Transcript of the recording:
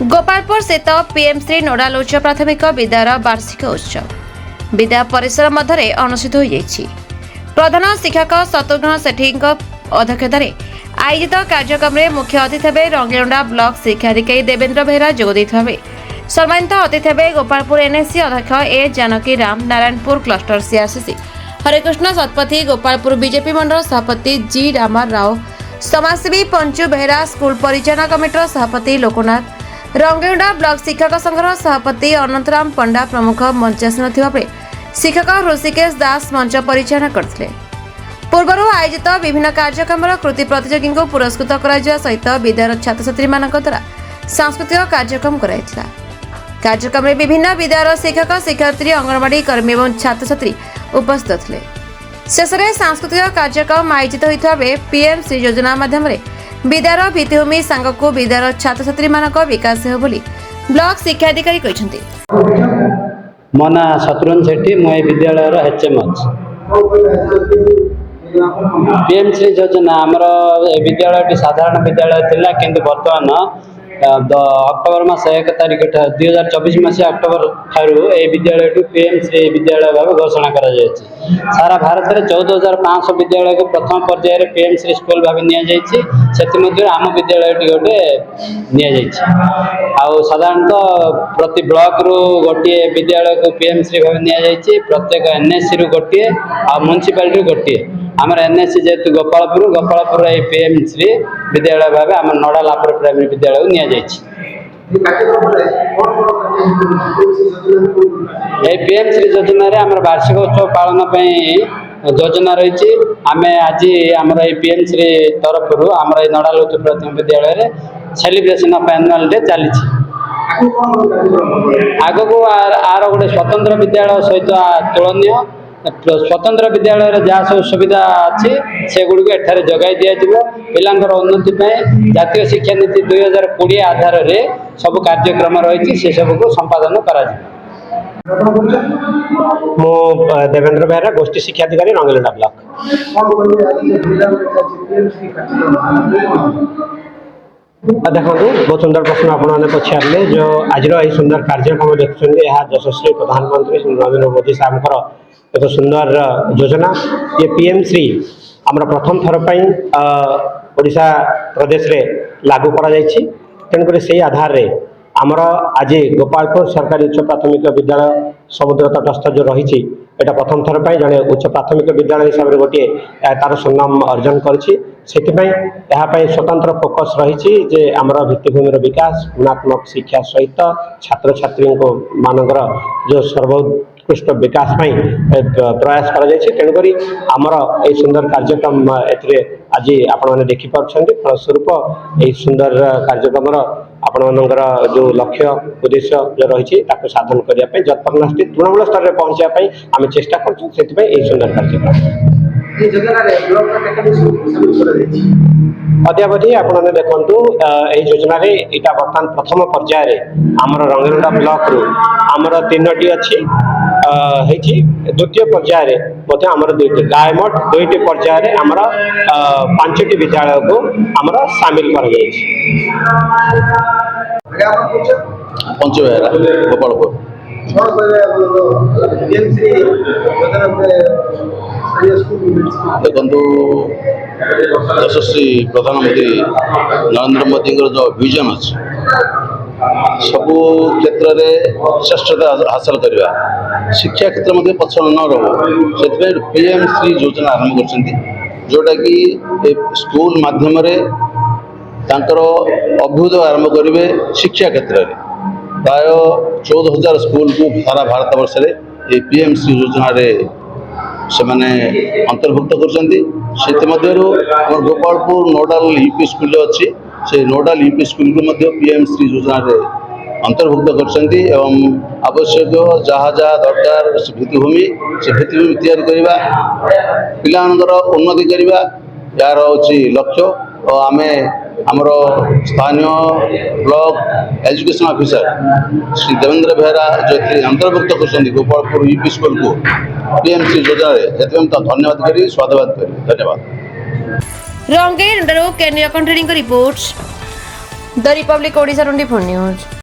गोपालपुर स्थित पीएमसी नोडाल उच्च प्राथमिक विद्यालय वार्षिक उत्सव विद्या परिसर मध्य अनुष्ठित हो प्रधान शिक्षक शत्रुघ्न सेठी अध्यक्षता आयोजित कार्यक्रम में मुख्य अतिथि भाई रंगेलुंडा ब्लॉक शिक्षाधिकारी देवेंद्र बेहरा जोगदे सम्मानित अतिथि भाई गोपालपुर एनएससी अध्यक्ष A Janaki Ram Narayanpur cluster CRCC Harikrishna Satapathy Gopalpur BJP मंडल सभापति जी रामा राव समाजसेवी पंचु बेहरा स्कूल परिचालन कमिटर सभापति लोकनाथ रंगेलुंडा ब्लॉक शिक्षक संघर सभापति अनंतराम पंडा प्रमुख मंचासन थिबाबे शिक्षक ऋषिकेश दास मंच परिचालन करथिले। पूर्व आयोजित विभिन्न कार्यक्रम कृति प्रतियोगी को पुरस्कृत करा सहित विद्यालय छात्र छात्री द्वारा सांस्कृतिक कार्यक्रम कराइथिला। कार्यक्रम में विभिन्न विद्यालय शिक्षक शिक्षयित्री अंगनवाड़ी कर्मी और छात्र छात्री उपस्थित थे। शेष में सांस्कृतिक कार्यक्रम आयोजित होता पीएमसी योजना माध्यम विद्यालय भित्तिभूमि सांगक विद्यालय छात्र छात्री मान विकास हो ब्लॉक शिक्षाधिकारी कहते। मो ना शत्रुघ्न सेठी मो विद्यालय एचएम पीएमसी योजना आमर विद्यालय साधारण विद्यालय थिला किंतु वर्तमान अक्टोबर मास 1 तारिख 2024 मसीहा अक्टोबर ठारू ए विद्यालय पीएमसी विद्यालय भाव घोषणा करा जायछि। सारा भारत में 14,500 विद्यालय को प्रथम पर्यायर पीएमसी स्कूल भाव नि आम विद्यालय गोटे नि साधारणतः प्रति ब्लॉक रु गोटे विद्यालय को पीएमसी भाव नि प्रत्येक एनएससी रु गोटे आ म्युनिसिपालिटी गोटे आम एनएससी जेहेतु गोपालपुर पीएमसी विद्यालय भाव आम नोडाल अपर प्राइमरी विद्यालय नि पीएमसी योजना आम वार्षिक उत्सव पालन योजना रही आम आज आम पीएमसी तरफ आम नोडाल उच्च प्राथमिक विद्यालय सेलिब्रेशन ऑफ एनुअल डे चली आग को आर गोटे स्वतंत्र विद्यालय सहित तुलनीय स्वतंत्र विद्यालय जहाँ सब सुविधा अच्छी से गुड़ को एठारे जगाई दिज्व पिलांकर उन्नति जातीय शिक्षा नीति 2020 आधार रे सब कार्यक्रम रही से सब को संपादन करा मो देवेंद्र बेहरा गोष्ठी शिक्षाधिकारी रंगेलुंडा ब्लॉक। देखो बहुत सुंदर प्रश्न आपने पचारे जो आज यही सुंदर कार्यक्रम देखते हैं यशस्वी प्रधानमंत्री नरेंद्र मोदी साहब एक सुंदर योजना ये पीएमसी आमर प्रथम थर ओडिशा प्रदेश रे लागू करा जायछि। तेणुक से आधार रे आमर आज गोपालपुर सरकारी उच्च प्राथमिक विद्यालय समुद्र तटस्थ जो रही एटा प्रथम थर जड़े उच्च प्राथमिक विद्यालय हिसाब से गोटे तार सुनाम अर्जन करिछि। स्वतंत्र फोकस रही आमर भित्तिभूमि विकास गुणात्मक शिक्षा सहित छात्र छात्री मानकर जो सर्वोत्कृष्ट विकास प्रयास करा जायछि। तेणुक आमर ए सुंदर कार्यक्रम आज आपण देखिपुंट फलस्वरूप यही सुंदर कार्यक्रम आपण मानकर जो लक्ष्य उद्देश्य जो रही साधन करने जत्परनास्ती तृणमूल स्तर में पहुंचापी आम चेष्टा कर सुंदर कार्यक्रम अद्यावधि आपने देखु योजना यहाँ बर्तमान प्रथम पर्यायर आमर रंगेलुंडा ब्लॉक रु आमर 3टी अच्छी द्वितीय पर्यायर आमर 2टी गायमठ 2टी पर्यायर आमर 5टी विद्यालय को आमर सामिल कर गोपालपुर देखु यशस्वी प्रधानमंत्री नरेंद्र मोदी जो विजन अच्छी सबू क्षेत्र में श्रेष्ठता हासिल करवा शिक्षा क्षेत्र में पछड़ न रो से पीएमसी योजना आरंभ कर जोटा कि स्कूल माध्यम अभ्युदय आरंभ करेंगे शिक्षा क्षेत्र में प्राय 14,000 स्कूल को सारा भारत वर्ष में पीएमसी योजना से मैंने अंतर्भुक्त कर गोपालपुर नोडाल यूपी स्कूल अच्छी से नोडाल यूपी स्कूल को पीएमसी योजना अंतर्भुक्त कर आवश्यक जहाँ जहाँ दरकार भित्तिभूमि से भित्तिभूमि तैयारी करवा पिलांकर उन्नति करवा यार हूँ लक्ष्य और आम आमर स्थानीय block education officer Shri Devendra Behera जो अंतर्भुक्त कर गोपालपुर यूपी स्कूल को पीएमसी योजना धन्यवाद करी स्वागत करी धन्यवाद। Rangeilunda report the Republic Odisha 24 news.